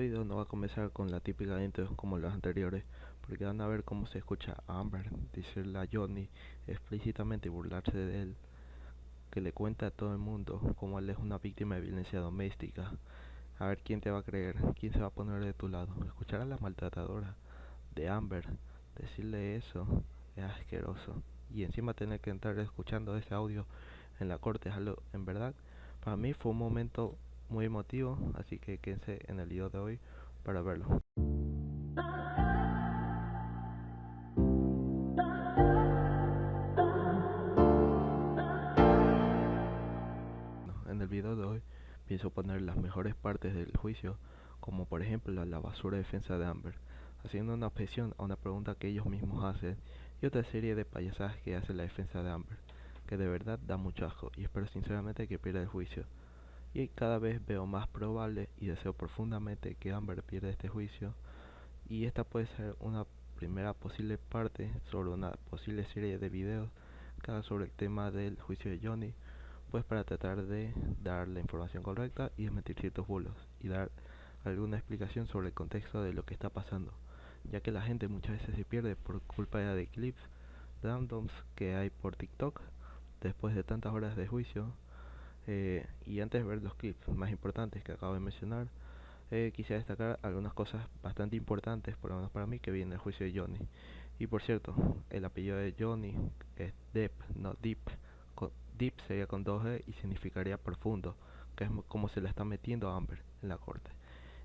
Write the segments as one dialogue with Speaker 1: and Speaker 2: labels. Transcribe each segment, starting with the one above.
Speaker 1: video no va a comenzar con la típica intro como los anteriores, porque van a ver cómo se escucha a Amber decirle a Johnny explícitamente y burlarse de él, que le cuenta a todo el mundo cómo él es una víctima de violencia doméstica. A ver quién te va a creer, quién se va a poner de tu lado. Escuchar a la maltratadora de Amber decirle eso es asqueroso. Y encima tener que entrar escuchando ese audio en la corte es algo, en verdad, para mí fue un momento muy emotivo, así que quédense en el video de hoy para verlo. En el video de hoy pienso poner las mejores partes del juicio, como por ejemplo la basura defensa de Amber, haciendo una objeción a una pregunta que ellos mismos hacen, y otra serie de payasadas que hace la defensa de Amber, que de verdad da mucho asco, y espero sinceramente que pierda el juicio. Y cada vez veo más probable y deseo profundamente que Amber pierda este juicio, y esta puede ser una primera posible parte sobre una posible serie de videos que haga sobre el tema del juicio de Johnny, pues para tratar de dar la información correcta y desmentir ciertos bulos y dar alguna explicación sobre el contexto de lo que está pasando, ya que la gente muchas veces se pierde por culpa de clips randoms que hay por TikTok después de tantas horas de juicio. Y antes de ver los clips más importantes que acabo de mencionar, quisiera destacar algunas cosas bastante importantes, por lo menos para mí, que vi en el juicio de Johnny. Y por cierto, el apellido de Johnny es Depp, no Deep. Deep sería con 2 y significaría profundo, que es como se le está metiendo a Amber en la corte.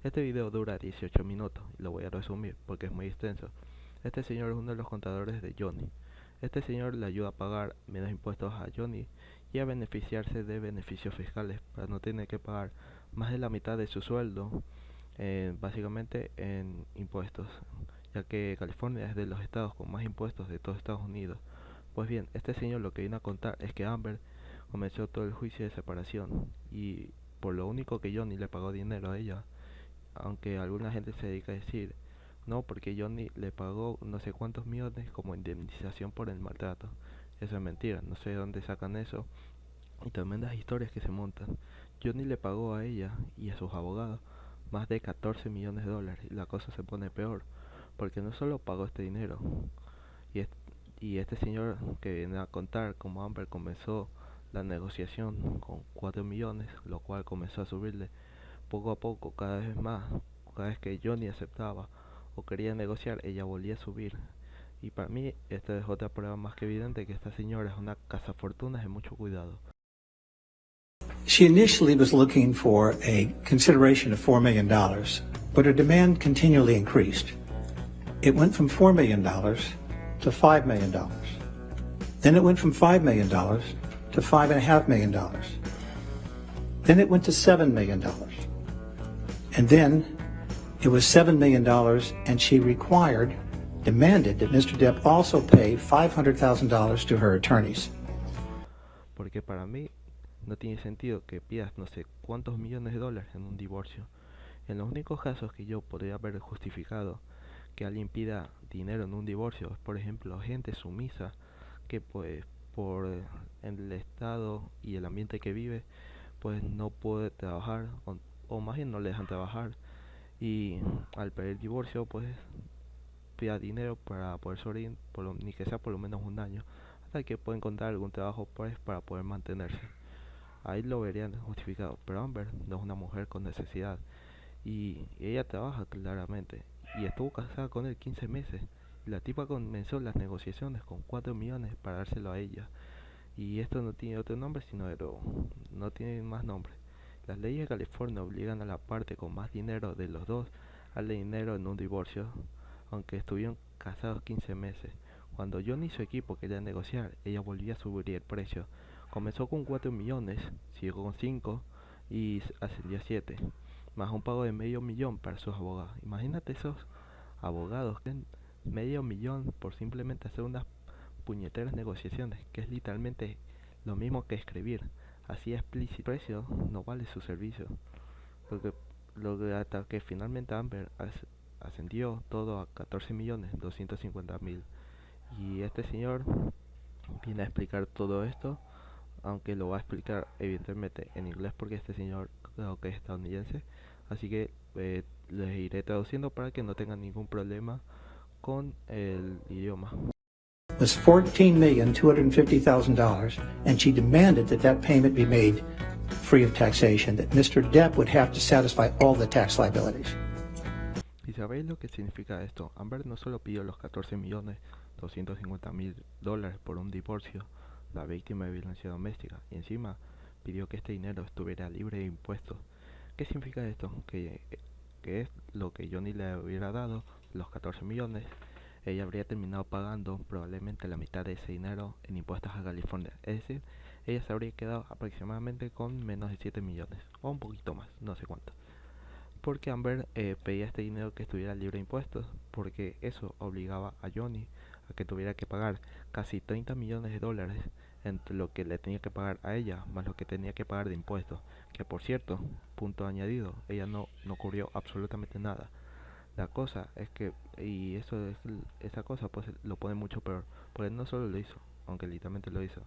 Speaker 1: Este video dura 18 minutos y lo voy a resumir porque es muy extenso. Este señor es uno de los contadores de Johnny. Este señor le ayuda a pagar menos impuestos a Johnny y a beneficiarse de beneficios fiscales para no tener que pagar más de la mitad de su sueldo, básicamente en impuestos, ya que California es de los estados con más impuestos de todos Estados Unidos. Pues bien, este señor lo que vino a contar es que Amber comenzó todo el juicio de separación y por lo único que Johnny le pagó dinero a ella, aunque alguna gente se dedica a decir no, porque Johnny le pagó no sé cuántos millones como indemnización por el maltrato. Eso es mentira, no sé de dónde sacan eso y tremendas historias que se montan. Johnny le pagó a ella y a sus abogados más de 14 millones de dólares y la cosa se pone peor, porque no solo pagó este dinero, y, est y este señor que viene a contar cómo Amber comenzó la negociación con 4 millones, lo cual comenzó a subirle poco a poco, cada vez más. Cada vez que Johnny aceptaba o quería negociar, ella volvía a subir. Y para mí, esta es otra prueba más que evidente que esta señora es una cazafortunas de mucho cuidado.
Speaker 2: She initially was looking for a consideration of $4 million, but her demand continually increased. It went from $4 million to $5 million. Then it went from $5 million to $5.5 million. Then it went to $7 million. And then it was $7 million, and she demanded that Mr. Depp also pay $500,000 to her attorneys.
Speaker 1: Porque para mí no tiene sentido que pidas no sé cuántos millones de dólares en un divorcio. En los únicos casos que yo podría haber justificado que alguien pida dinero en un divorcio es, por ejemplo, gente sumisa que pues por el estado y el ambiente que vive pues no puede trabajar o más bien no le dejan trabajar y al pedir el divorcio pues pida dinero para poder sobrevivir ni que sea por lo menos un año hasta que pueda encontrar algún trabajo pues para poder mantenerse. Ahí lo verían justificado, pero Amber no es una mujer con necesidad y ella trabaja claramente y estuvo casada con él 15 meses y la tipa comenzó las negociaciones con 4 millones para dárselo a ella. Y esto no tiene otro nombre sino Hero, no tiene más nombre. Las leyes de California obligan a la parte con más dinero de los dos a darle dinero en un divorcio, aunque estuvieron casados 15 meses. Cuando John y su equipo querían negociar, ella volvía a subir el precio. Comenzó con 4 millones, siguió con 5 y ascendió a 7, más un pago de medio millón para sus abogados. Imagínate esos abogados que medio millón por simplemente hacer unas puñeteras negociaciones, que es literalmente lo mismo que escribir. Así explícito, el precio no vale su servicio. Porque lo que hasta que finalmente Amber ascendió todo a 14 millones 250 mil. Y este señor viene a explicar todo esto, aunque lo va a explicar evidentemente en inglés porque este señor creo que es estadounidense, Así que les iré traduciendo para que no tengan ningún problema con el idioma.
Speaker 2: Was $14,250,000, and she demanded that that payment be made free of taxation, that Mr. Depp would have to satisfy all the tax liabilities.
Speaker 1: ¿Y sabéis lo que significa esto? Amber no solo pidió los 14.250.000 dólares por un divorcio, la víctima de violencia doméstica, y encima pidió que este dinero estuviera libre de impuestos. ¿Qué significa esto? Que es lo que Johnny le hubiera dado, los 14 millones, ella habría terminado pagando probablemente la mitad de ese dinero en impuestos a California. Es decir, ella se habría quedado aproximadamente con menos de 7 millones, o un poquito más, no sé cuánto. Porque Amber pedía este dinero que estuviera libre de impuestos, porque eso obligaba a Johnny a que tuviera que pagar casi 30 millones de dólares entre lo que le tenía que pagar a ella, más lo que tenía que pagar de impuestos. Que por cierto, punto añadido, ella no cubrió absolutamente nada. La cosa es que, y esa cosa pues lo pone mucho peor, porque no solo lo hizo, aunque literalmente lo hizo.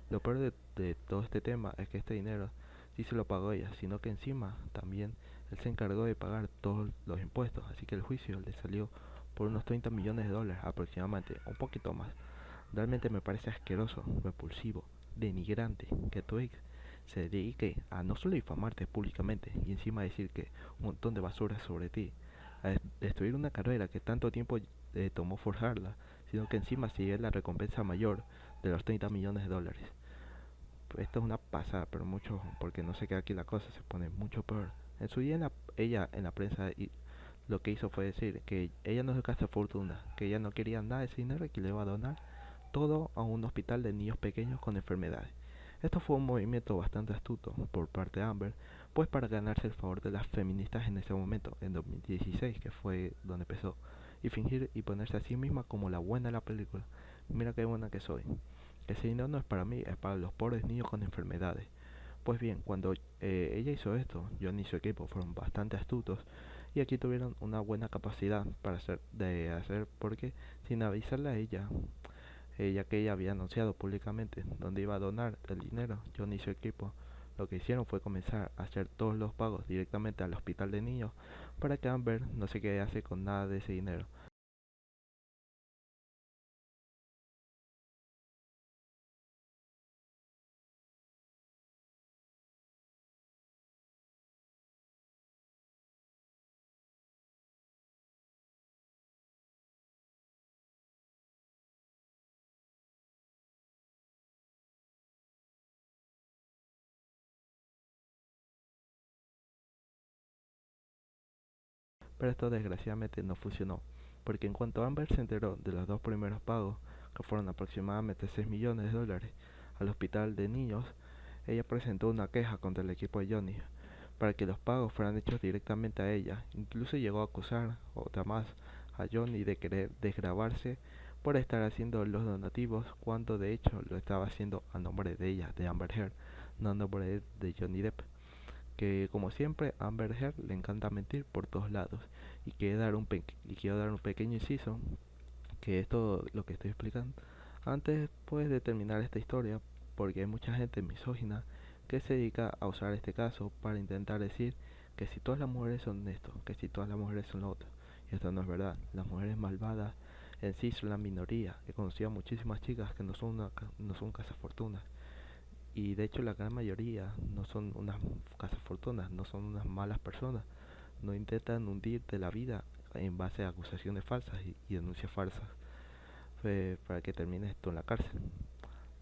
Speaker 1: Lo peor de todo este tema es que este dinero sí se lo pagó ella, sino que encima también él se encargó de pagar todos los impuestos, así que el juicio le salió por unos 30 millones de dólares aproximadamente, un poquito más. Realmente me parece asqueroso, repulsivo, denigrante que tu ex se dedique a no solo difamarte públicamente y encima decir que un montón de basura sobre ti, a destruir una carrera que tanto tiempo tomó forjarla, sino que encima se lleve la recompensa mayor de los 30 millones de dólares. Esto es una pasada, pero mucho, porque no se queda aquí la cosa, se pone mucho peor. En su día ella en la prensa lo que hizo fue decir que ella no es de fortuna, que ella no quería nada de ese dinero y que le iba a donar todo a un hospital de niños pequeños con enfermedades. Esto fue un movimiento bastante astuto por parte de Amber, pues para ganarse el favor de las feministas en ese momento, en 2016, que fue donde empezó, y fingir y ponerse a sí misma como la buena de la película. Mira qué buena que soy. Ese dinero no es para mí, es para los pobres niños con enfermedades. Pues bien, cuando ella hizo esto, John y su equipo fueron bastante astutos y aquí tuvieron una buena capacidad de hacer porque sin avisarle a ella, ya que ella había anunciado públicamente dónde iba a donar el dinero, John y su equipo lo que hicieron fue comenzar a hacer todos los pagos directamente al hospital de niños para que Amber no se quedase con nada de ese dinero. Pero esto desgraciadamente no funcionó, porque en cuanto Amber se enteró de los dos primeros pagos, que fueron aproximadamente 6 millones de dólares, al hospital de niños, ella presentó una queja contra el equipo de Johnny para que los pagos fueran hechos directamente a ella. Incluso llegó a acusar, otra más, a Johnny de querer desgravarse por estar haciendo los donativos cuando de hecho lo estaba haciendo a nombre de ella, de Amber Heard, no a nombre de Johnny Depp, que como siempre a Amber Heard le encanta mentir por todos lados. Y quiero dar un pequeño inciso, que esto lo que estoy explicando antes pues de terminar esta historia, porque hay mucha gente misógina que se dedica a usar este caso para intentar decir que si todas las mujeres son esto, que si todas las mujeres son lo otro. Y esto no es verdad. Las mujeres malvadas en sí son la minoría. He conocido a muchísimas chicas que no son cazafortunas, y de hecho la gran mayoría no son unas cazafortunas, no son unas malas personas, no intentan hundirte la vida en base a acusaciones falsas y denuncias falsas para que termines tú en la cárcel.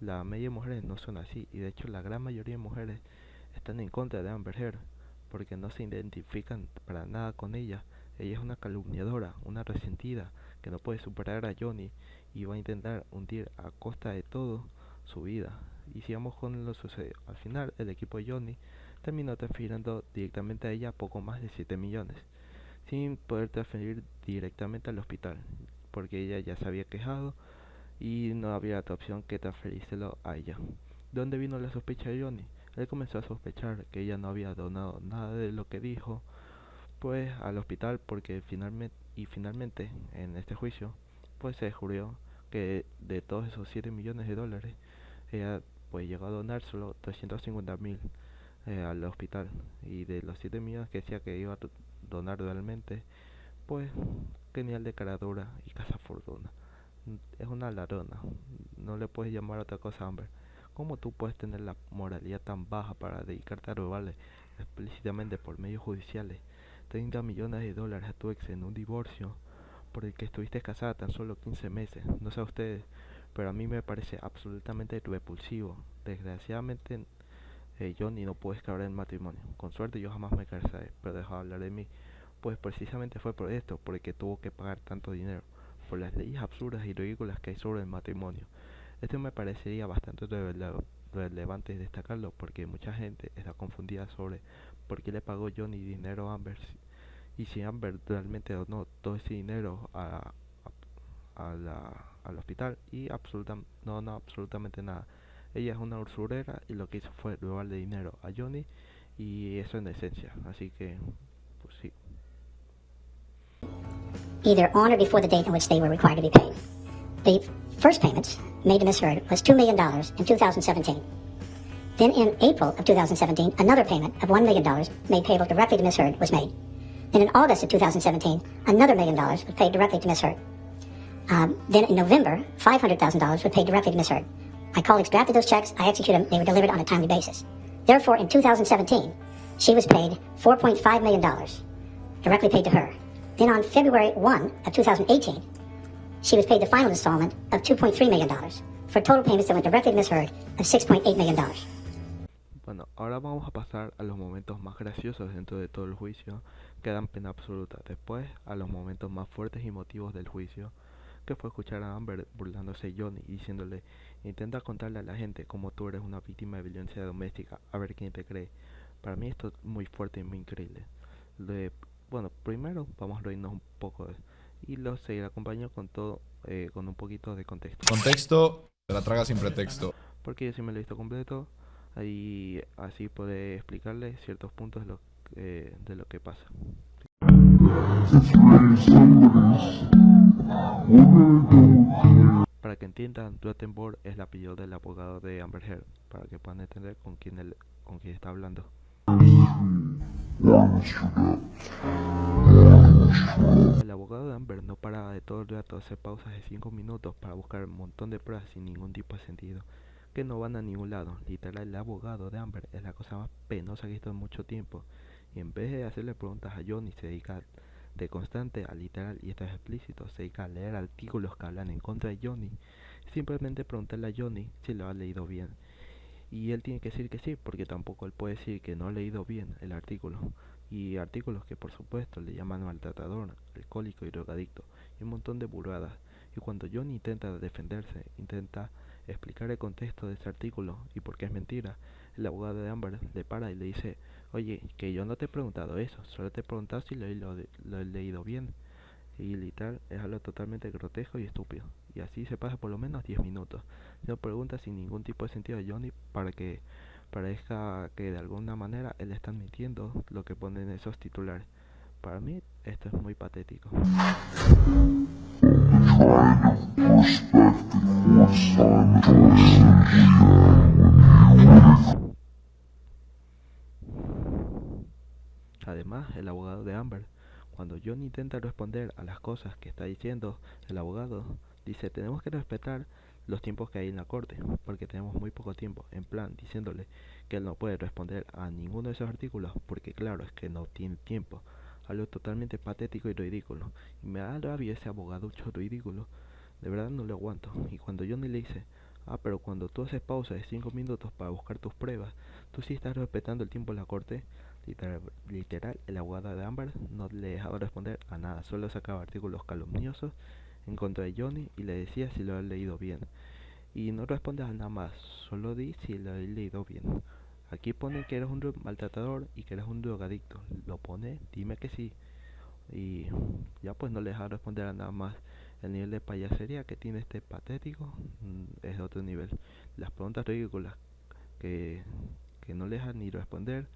Speaker 1: La mayoría de mujeres no son así, y de hecho la gran mayoría de mujeres están en contra de Amber Heard porque no se identifican para nada con ella. Ella es una calumniadora, una resentida que no puede superar a Johnny y va a intentar hundir a costa de todo su vida. Y sigamos con lo sucedido. Al final el equipo de Johnny terminó transfiriendo directamente a ella poco más de 7 millones, sin poder transferir directamente al hospital, porque ella ya se había quejado y no había otra opción que transferírselo a ella. ¿De dónde vino la sospecha de Johnny? Él comenzó a sospechar que ella no había donado nada de lo que dijo pues al hospital, porque finalmente en este juicio pues se descubrió que de todos esos 7 millones de dólares ella pues llegó a donar solo 350.000 al hospital. Y de los 7 millones que decía que iba a donar realmente, pues genial de caradura y casa fortuna. Es una ladrona, no le puedes llamar a otra cosa, Amber. ¿Cómo tú puedes tener la moralidad tan baja para dedicarte a robarle explícitamente por medios judiciales 30 millones de dólares a tu ex en un divorcio por el que estuviste casada tan solo 15 meses? No sé a ustedes, pero a mí me parece absolutamente repulsivo. Desgraciadamente, Johnny no puede escapar del matrimonio. Con suerte yo jamás me casaré, pero deja de hablar de mí. Pues precisamente fue por esto, por el que tuvo que pagar tanto dinero, por las leyes absurdas y ridículas que hay sobre el matrimonio. Esto me parecería bastante relevante destacarlo porque mucha gente está confundida sobre por qué le pagó Johnny dinero a Amber y si Amber realmente donó todo ese dinero al hospital y no donó absolutamente nada. Ella es una usurera y lo que hizo fue robarle dinero a Johnny y eso en esencia. Así que, pues sí.
Speaker 3: Either on or before the date in which they were required to be paid. The first payments made to Ms. Heard was $2 million in 2017. Then in April of 2017, another payment of $1 million made payable directly to Ms. Heard was made. Then in August of 2017, another $1 million was paid directly to Ms. Heard. Then in November, $500,000 was paid directly to Ms. Heard. My colleagues drafted those checks, I executed them, they were delivered on a timely basis. Therefore, in 2017, she was paid $4.5 million, directly paid to her. Then on February 1 of 2018, she was paid the final installment of $2.3 million, for total payments that went directly to Ms. Heard of $6.8 million.
Speaker 1: Bueno, ahora vamos a pasar a los momentos más graciosos dentro de todo el juicio, que dan pena absoluta. Después, a los momentos más fuertes y emotivos del juicio, que fue escuchar a Amber burlándose de Johnny y diciéndole: intenta contarle a la gente cómo tú eres una víctima de violencia doméstica, a ver quién te cree. Para mí esto es muy fuerte y muy increíble. Bueno, primero vamos a reírnos un poco y lo seguiré acompañando con todo, con un poquito de contexto.
Speaker 4: Contexto, te la traga sin pretexto.
Speaker 1: Porque yo sí me lo he visto completo, ahí así puede explicarle ciertos puntos de lo que pasa. Para que entiendan, Rottenborg es el apellido del abogado de Amber Heard, para que puedan entender con quién está hablando. El abogado de Amber no paraba de todo el rato hacer pausas de 5 minutos para buscar un montón de pruebas sin ningún tipo de sentido, que no van a ningún lado. Literal, el abogado de Amber es la cosa más penosa que he visto en mucho tiempo, y en vez de hacerle preguntas a Johnny, se dedica de constante a literal, y esto es explícito, se dedica a leer artículos que hablan en contra de Johnny, simplemente preguntarle a Johnny si lo ha leído bien. Y él tiene que decir que sí, porque tampoco él puede decir que no ha leído bien el artículo. Y artículos que por supuesto le llaman maltratador, alcohólico y drogadicto, y un montón de burradas. Y cuando Johnny intenta defenderse, intenta explicar el contexto de ese artículo y por qué es mentira, el abogado de Amber le para y le dice: oye, que yo no te he preguntado eso, solo te he preguntado si lo he leído bien. Y literal es algo totalmente grotesco y estúpido. Y así se pasa por lo menos 10 minutos. No pregunta sin ningún tipo de sentido a Johnny para que parezca que de alguna manera él está admitiendo lo que ponen en esos titulares. Para mí esto es muy patético. Además, el abogado de Amber, cuando Johnny intenta responder a las cosas que está diciendo el abogado, dice: tenemos que respetar los tiempos que hay en la corte, porque tenemos muy poco tiempo, en plan, diciéndole que él no puede responder a ninguno de esos artículos, porque claro, es que no tiene tiempo. Algo totalmente patético y ridículo. Y me da rabia ese abogaducho ridículo, de verdad no lo aguanto. Y cuando Johnny le dice: pero cuando tú haces pausa de 5 minutos para buscar tus pruebas, tú sí estás respetando el tiempo en la corte. Literal, el abogado de Amber no le dejaba responder a nada, solo sacaba artículos calumniosos en contra de Johnny y le decía si lo ha leído bien. Y no respondes a nada más, solo di si lo he leído bien. Aquí pone que eres un maltratador y que eres un drogadicto. Lo pone, dime que sí. Y ya pues no le dejaba responder a nada más. El nivel de payasería que tiene este patético es de otro nivel. Las preguntas ridículas que no le dejan ni responder.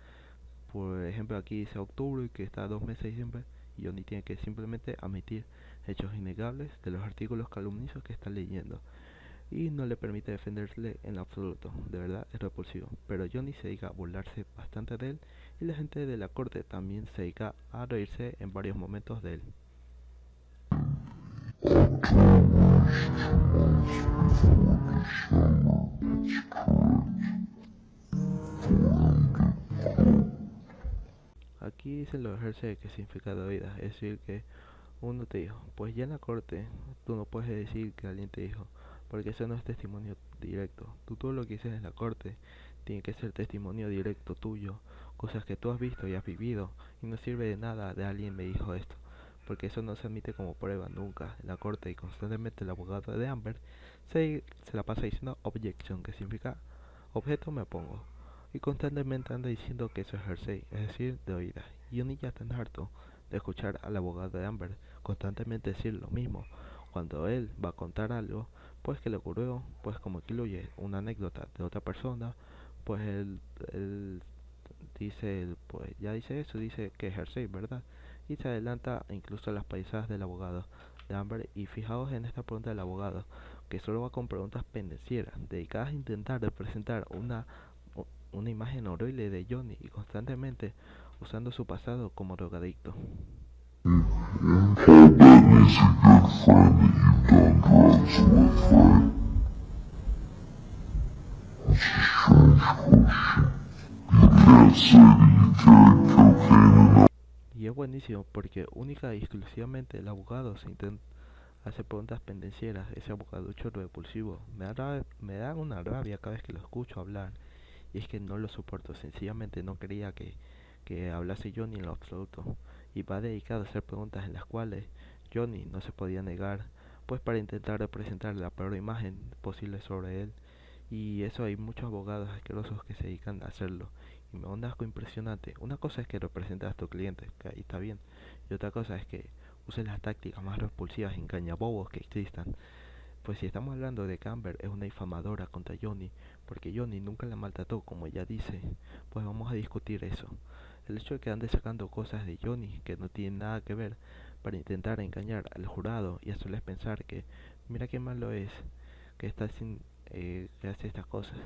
Speaker 1: Por ejemplo, aquí dice octubre, que está a 2 meses de diciembre, y Johnny tiene que simplemente admitir hechos innegables de los artículos calumniosos que está leyendo. y no le permite defenderle en lo absoluto. De verdad es repulsivo, pero Johnny se dedica a burlarse bastante de él y la gente de la corte también se dedica a reírse en varios momentos de él. Aquí dicen los hearsay, que significa de oídas, es decir que uno te dijo, pues ya en la corte tú no puedes decir que alguien te dijo, porque eso no es testimonio directo. Tú todo lo que dices en la corte tiene que ser testimonio directo tuyo, cosas que tú has visto y has vivido, y no sirve de nada de alguien me dijo esto, porque eso no se admite como prueba nunca en la corte. Y constantemente el abogado de Amber se la pasa diciendo objection, que significa objeto me opongo, y constantemente anda diciendo que eso es hearsay, es decir, de oídas. Y Johnny ya está harto de escuchar al abogado de Amber constantemente decir lo mismo. Cuando él va a contar algo, pues que le ocurrió, pues como incluye una anécdota de otra persona, pues él dice, pues ya dice eso, dice que es hearsay, ¿verdad? Y se adelanta incluso a las paisadas del abogado de Amber. Y fijaos en esta pregunta del abogado, que solo va con preguntas pendencieras, dedicadas a intentar representar una imagen horrible de Johnny y constantemente usando su pasado como drogadicto. Y es buenísimo porque única y exclusivamente el abogado se intenta hacer preguntas pendencieras. Ese abogaducho repulsivo me da una rabia cada vez que lo escucho hablar. Y es que no lo soporto, sencillamente no quería que hablase Johnny en lo absoluto. Y va dedicado a hacer preguntas en las cuales Johnny no se podía negar, pues para intentar representar la peor imagen posible sobre él. Y eso hay muchos abogados asquerosos que se dedican a hacerlo. Y me da un asco impresionante. Una cosa es que representas a tu cliente, que ahí está bien. Y otra cosa es que uses las tácticas más repulsivas y engañabobos que existan. Pues si estamos hablando de que Amber es una difamadora contra Johnny, porque Johnny nunca la maltrató como ella dice, pues vamos a discutir eso. El hecho de que ande sacando cosas de Johnny que no tienen nada que ver para intentar engañar al jurado y hacerles pensar que mira qué malo es, que está sin, que hace estas cosas,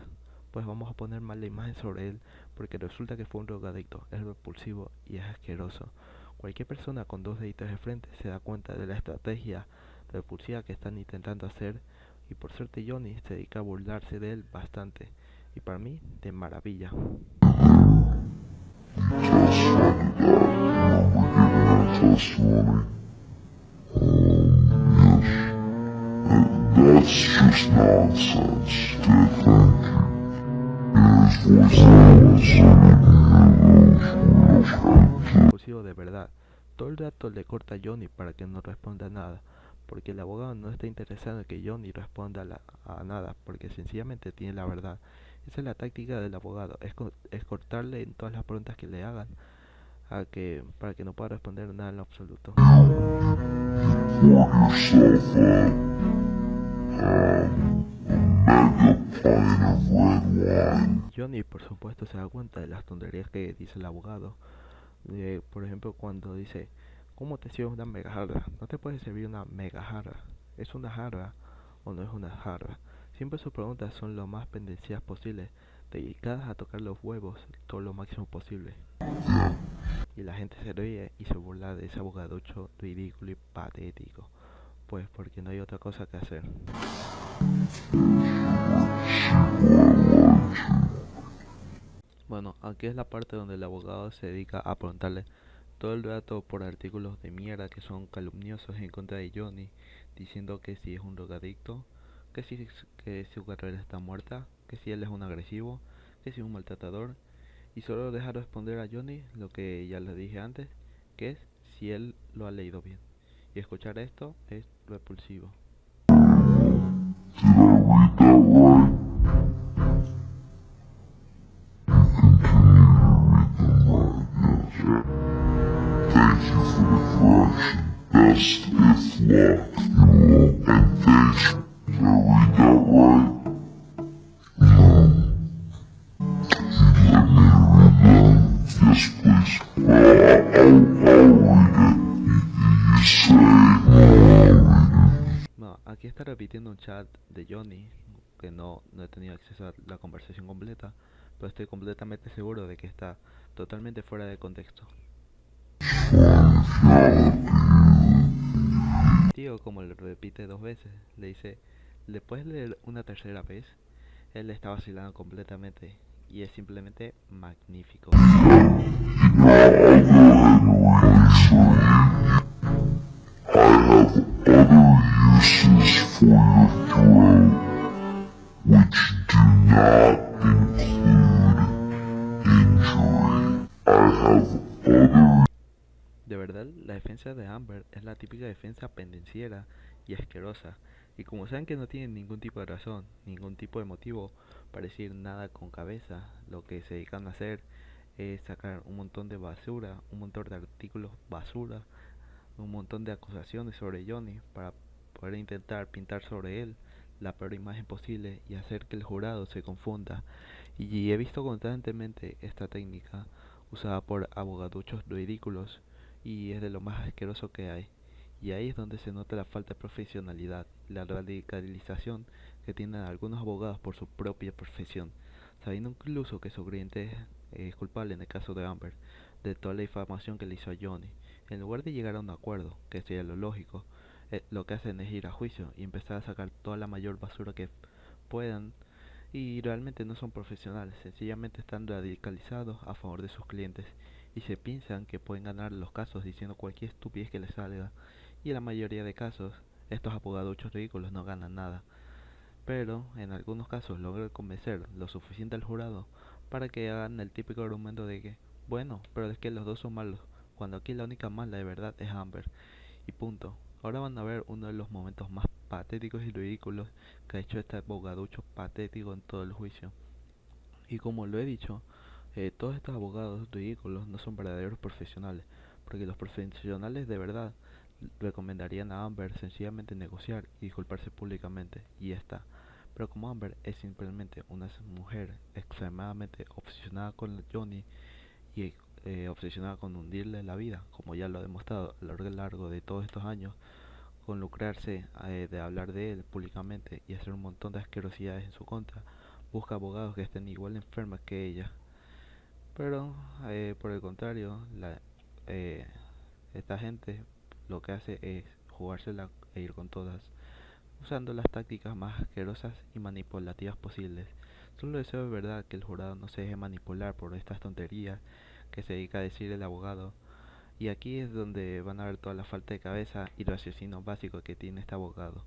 Speaker 1: pues vamos a poner mal la imagen sobre él, porque resulta que fue un drogadicto, es repulsivo y es asqueroso. Cualquier persona con dos deditos de frente se da cuenta de la estrategia repulsiva que están intentando hacer, y por suerte Johnny se dedica a burlarse de él bastante, y para mí de maravilla. Repulsivo de verdad. Todo el rato le corta a Johnny para que no responda nada, porque el abogado no está interesado en que Johnny responda a nada, porque sencillamente tiene la verdad. Esa es la táctica del abogado, es cortarle en todas las preguntas que le hagan para que no pueda responder nada en lo absoluto. Johnny por supuesto se da cuenta de las tonterías que dice el abogado. Por ejemplo, cuando dice, ¿cómo te sirve una mega jarra? No te puede servir una mega jarra. ¿Es una jarra o no es una jarra? Siempre sus preguntas son lo más pendencias posibles, dedicadas a tocar los huevos todo lo máximo posible. Y la gente se ríe y se burla de ese abogaducho ridículo y patético, pues porque no hay otra cosa que hacer. Bueno, aquí es la parte donde el abogado se dedica a preguntarle todo el rato por artículos de mierda que son calumniosos en contra de Johnny, diciendo que si es un drogadicto, que su carrera está muerta, que si él es un agresivo, que si es un maltratador, y solo deja responder a Johnny lo que ya le dije antes, que es si él lo ha leído bien. Y escuchar esto es repulsivo. No, aquí está repitiendo un chat de Johnny que no he tenido acceso a la conversación completa, pero estoy completamente seguro de que está totalmente fuera de contexto. Tío, como le repite 2 veces, le dice, ¿le puedes leer una tercera vez? Él está vacilando completamente y es simplemente magnífico. De verdad, la defensa de Amber es la típica defensa pendenciera y asquerosa. Y como saben que no tienen ningún tipo de razón, ningún tipo de motivo para decir nada con cabeza, lo que se dedican a hacer es sacar un montón de basura, un montón de artículos basura, un montón de acusaciones sobre Johnny para poder intentar pintar sobre él la peor imagen posible y hacer que el jurado se confunda. Y he visto constantemente esta técnica usada por abogaduchos ridículos y es de lo más asqueroso que hay. Y ahí es donde se nota la falta de profesionalidad, la radicalización que tienen algunos abogados por su propia profesión, sabiendo incluso que su cliente es culpable en el caso de Amber, de toda la difamación que le hizo a Johnny. En lugar de llegar a un acuerdo, que sería lo lógico, lo que hacen es ir a juicio y empezar a sacar toda la mayor basura que puedan y realmente no son profesionales, sencillamente están radicalizados a favor de sus clientes y se piensan que pueden ganar los casos diciendo cualquier estupidez que les salga y en la mayoría de casos estos abogaduchos ridículos no ganan nada, pero en algunos casos logran convencer lo suficiente al jurado para que hagan el típico argumento de que, bueno, pero es que los dos son malos, cuando aquí la única mala de verdad es Amber y punto. Ahora van a ver uno de los momentos más patéticos y ridículos que ha hecho este abogaducho patético en todo el juicio. Y como lo he dicho, todos estos abogados ridículos no son verdaderos profesionales, porque los profesionales de verdad recomendarían a Amber sencillamente negociar y disculparse públicamente, y ya está. Pero como Amber es simplemente una mujer extremadamente obsesionada con Johnny y obsesionada con hundirle la vida, como ya lo ha demostrado a lo largo de todos estos años, con lucrarse de hablar de él públicamente y hacer un montón de asquerosidades en su contra, busca abogados que estén igual enfermas que ella. Pero por el contrario, eh, esta gente lo que hace es jugársela e ir con todas, usando las tácticas más asquerosas y manipulativas posibles. Solo deseo de verdad que el jurado no se deje manipular por estas tonterías que se dedica a decir el abogado. Y aquí es donde van a ver toda la falta de cabeza y raciocinio básico que tiene este abogado,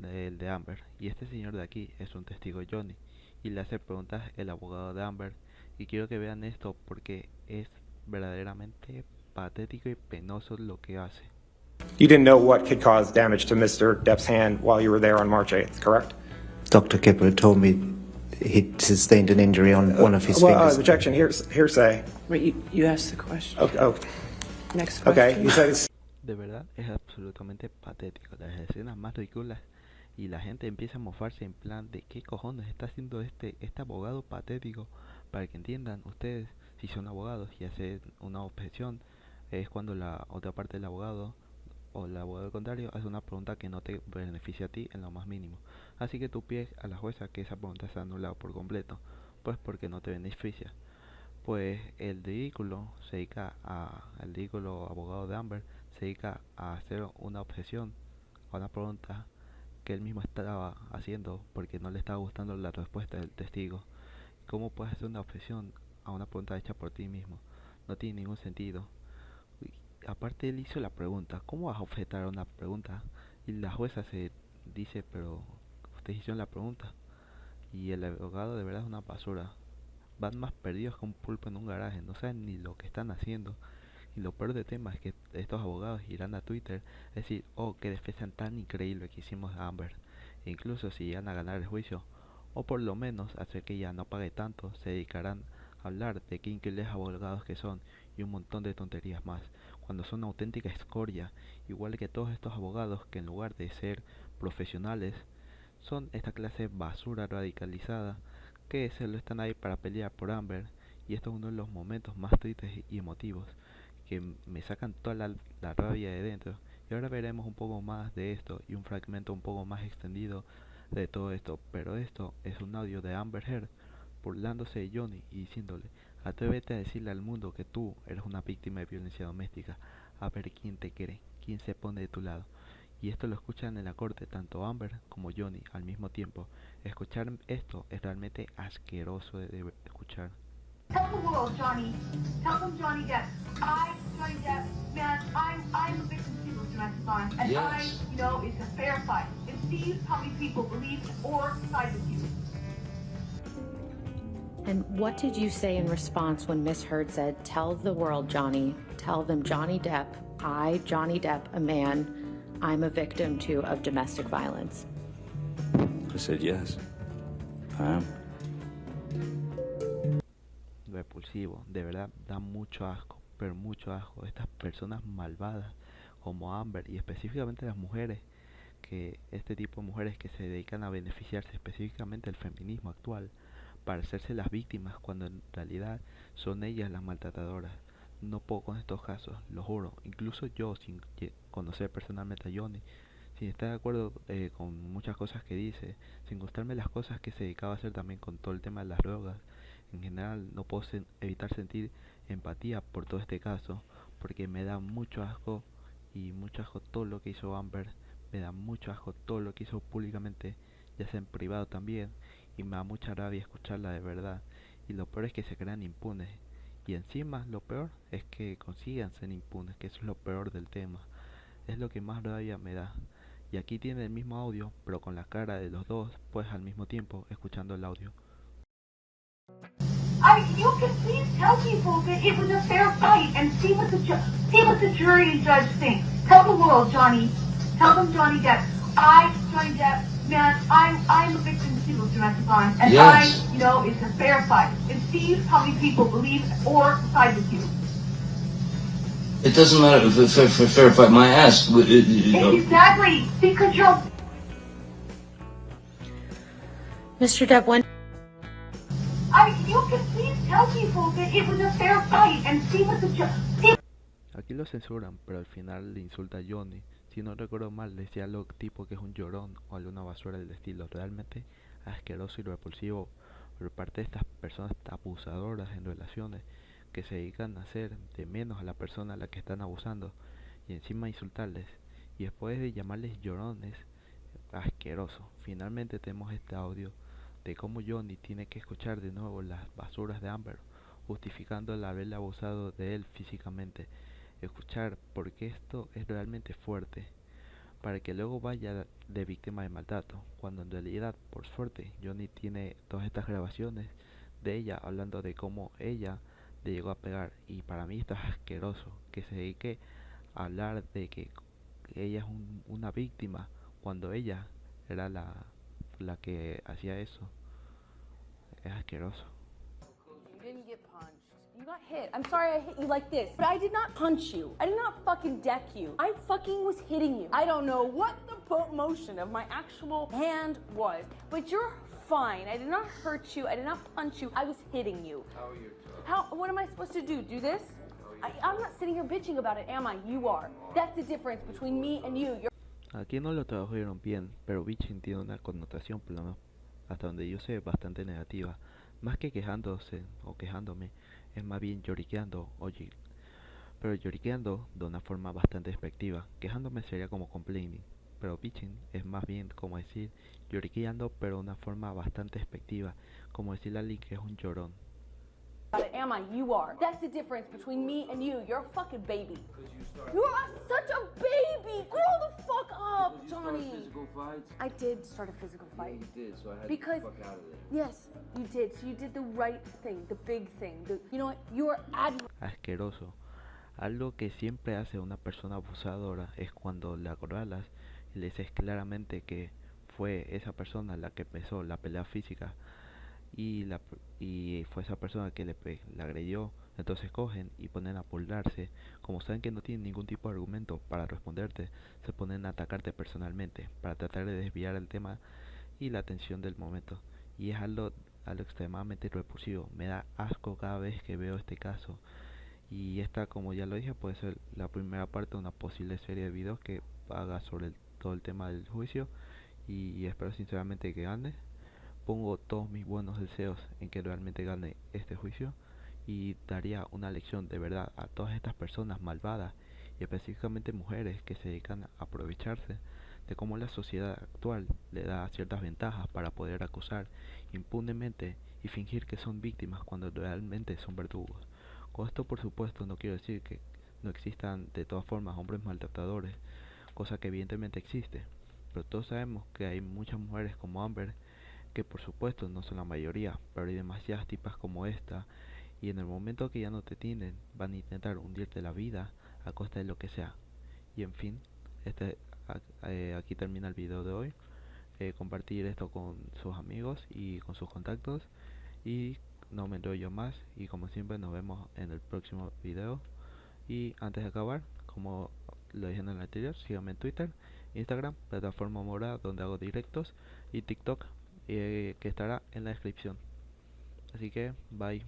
Speaker 1: el de Amber. Y este señor de aquí es un testigo Johnny y le hace preguntas el abogado de Amber. Y quiero que vean esto porque es verdaderamente patético y penoso lo que hace.
Speaker 5: You didn't know what could cause damage to Mr. Depp's hand while you were there on March 8th, correct?
Speaker 6: Dr. Kipper told me he'd sustained an injury on one of his fingers.
Speaker 5: Objection, hearsay.
Speaker 7: Wait, you asked the question.
Speaker 5: Okay,
Speaker 7: Next question.
Speaker 5: okay. You said it's
Speaker 1: De verdad es absolutamente patético, las escenas más ridículas y la gente empieza a mofarse en plan de qué cojones está haciendo este abogado patético. Para que entiendan ustedes, si son abogados y hacen una objeción, es cuando la otra parte del abogado o el abogado contrario hace una pregunta que no te beneficia a ti en lo más mínimo. Así que tú pides a la jueza que esa pregunta sea anulada por completo, pues porque no te beneficia. Pues el ridículo abogado de Amber se dedica a hacer una objeción a una pregunta que él mismo estaba haciendo porque no le estaba gustando la respuesta del testigo. ¿Cómo puedes hacer una objeción a una pregunta hecha por ti mismo? No tiene ningún sentido. Y aparte él hizo la pregunta, ¿cómo vas a objetar a una pregunta? Y la jueza se dice, pero ustedes hicieron la pregunta. Y el abogado de verdad es una basura. Van más perdidos que un pulpo en un garaje, no saben ni lo que están haciendo. Y lo peor de tema es que estos abogados irán a Twitter a decir, oh, qué defensa tan increíble que hicimos a Amber. E incluso si llegan a ganar el juicio, o por lo menos hacer que ella no pague tanto, se dedicarán a hablar de qué increíbles abogados que son y un montón de tonterías más, cuando son auténtica escoria, igual que todos estos abogados que en lugar de ser profesionales, son esta clase de basura radicalizada que solo están ahí para pelear por Amber. Y esto es uno de los momentos más tristes y emotivos que me sacan toda la rabia de dentro. Y ahora veremos un poco más de esto y un fragmento un poco más extendido de todo esto, pero esto es un audio de Amber Heard burlándose de Johnny y diciéndole: atrévete a decirle al mundo que tú eres una víctima de violencia doméstica, a ver quién te quiere, quién se pone de tu lado. Y esto lo escuchan en la corte tanto Amber como Johnny al mismo tiempo. Escuchar esto es realmente asqueroso de escuchar.
Speaker 8: Tell the world, Johnny. Tell them Johnny Depp. Johnny Depp, man, I'm a victim too of domestic violence. And
Speaker 9: Yes.
Speaker 8: it's a fair fight. And see how many people believe or side with you.
Speaker 10: And what did you say in response when Miss Heard said, tell the world, Johnny, tell them Johnny Depp, Johnny Depp, a man, I'm a victim too of domestic violence?
Speaker 9: I said yes. I am.
Speaker 1: Repulsivo, de verdad da mucho asco, pero mucho asco. Estas personas malvadas como Amber y específicamente las mujeres, que este tipo de mujeres que se dedican a beneficiarse específicamente del feminismo actual para hacerse las víctimas cuando en realidad son ellas las maltratadoras. No puedo con estos casos, lo juro. Incluso yo, sin conocer personalmente a Johnny, sin estar de acuerdo con muchas cosas que dice, sin gustarme las cosas que se dedicaba a hacer también con todo el tema de las drogas, en general no puedo evitar sentir empatía por todo este caso, porque me da mucho asco y mucho asco todo lo que hizo Amber, me da mucho asco todo lo que hizo públicamente, ya sea en privado también, y me da mucha rabia escucharla de verdad. Y lo peor es que se crean impunes, y encima lo peor es que consigan ser impunes, que eso es lo peor del tema, es lo que más rabia me da. Y aquí tiene el mismo audio, pero con la cara de los dos, pues al mismo tiempo escuchando el audio.
Speaker 8: You can please tell people that it was a fair fight and see what the jury and judge think. Tell the world, Johnny. Tell them Johnny Depp. Johnny Depp, man, I'm a victim too of domestic violence. And
Speaker 9: Yes.
Speaker 8: it's a fair fight. And see how many people believe or side with you.
Speaker 9: It doesn't matter if it's for fair fight. My ass.
Speaker 8: Exactly, because you're...
Speaker 10: Mr. Depp, when
Speaker 8: you can please tell people that it was a fair fight and see what the judge...
Speaker 1: Aquí lo censuran, pero al final le insulta a Johnny. Si no recuerdo mal, decía algo tipo que es un llorón o alguna basura del estilo. Realmente asqueroso y repulsivo por parte de estas personas abusadoras en relaciones que se dedican a hacer de menos a la persona a la que están abusando y encima insultarles. Y después de llamarles llorones, asqueroso. Finalmente tenemos este audio de cómo Johnny tiene que escuchar de nuevo las basuras de Amber, justificando el haberle abusado de él físicamente. Escuchar porque esto es realmente fuerte, para que luego vaya de víctima de maltrato, cuando en realidad, por suerte, Johnny tiene todas estas grabaciones de ella hablando de cómo ella le llegó a pegar. Y para mí esto es asqueroso, que se dedique a hablar de que ella es una víctima cuando ella era la que hacía eso. Es asqueroso.
Speaker 11: You didn't get punched. You got hit. I'm sorry I hit you like this, but I did not punch you. I did not fucking deck you. I fucking was hitting you. I don't know what the motion of my actual hand was, but you're fine. I did not hurt you. I did not punch you. I was hitting you.
Speaker 9: How are you?
Speaker 11: What am I supposed to do? Do this? I'm not sitting here bitching about it, am I? You are. That's the difference between me and you.
Speaker 1: Aquí no lo tradujeron bien, pero bitching tiene una connotación, por lo menos hasta donde yo sé, bastante negativa. Más que quejándose o quejándome, es más bien lloriqueando pero lloriqueando de una forma bastante despectiva. Quejándome sería como complaining, pero bitching es más bien como decir lloriqueando, pero de una forma bastante despectiva, como decirle a alguien que es un llorón.
Speaker 11: Am I? You are. That's the difference between me and you. You're a fucking baby. You are such a baby. Grow the fuck up, Johnny.
Speaker 9: Physical fights?
Speaker 11: I did start a physical fight.
Speaker 9: You did, so I had
Speaker 11: Because-
Speaker 9: to get the fuck out of there.
Speaker 11: Yes, you did. So you did the right thing, the big thing. You know what? You are
Speaker 1: Asqueroso. Algo que siempre hace una persona abusadora es cuando la acorralas y le dices claramente que fue esa persona la que empezó la pelea física y fue esa persona que le agredió. Entonces cogen y ponen a burlarse, como saben que no tienen ningún tipo de argumento para responderte, se ponen a atacarte personalmente para tratar de desviar el tema y la atención del momento. Y es algo extremadamente repulsivo. Me da asco cada vez que veo este caso. Y esta, como ya lo dije, puede ser la primera parte de una posible serie de videos que haga sobre todo el tema del juicio. y espero sinceramente que gane. Pongo todos mis buenos deseos en que realmente gane este juicio y daría una lección de verdad a todas estas personas malvadas y específicamente mujeres que se dedican a aprovecharse de cómo la sociedad actual le da ciertas ventajas para poder acusar impunemente y fingir que son víctimas cuando realmente son verdugos. Con esto por supuesto no quiero decir que no existan de todas formas hombres maltratadores, cosa que evidentemente existe, pero todos sabemos que hay muchas mujeres como Amber, que por supuesto no son la mayoría, pero hay demasiadas tipas como esta, y en el momento que ya no te tienen, van a intentar hundirte la vida a costa de lo que sea. Y en fin, aquí termina el video de hoy. Compartir esto con sus amigos y con sus contactos, y no me enrollo más, y como siempre nos vemos en el próximo video. Y antes de acabar, como lo dije en el anterior, síganme en Twitter, Instagram, plataforma Mora, donde hago directos, y TikTok, que estará en la descripción. Así que bye.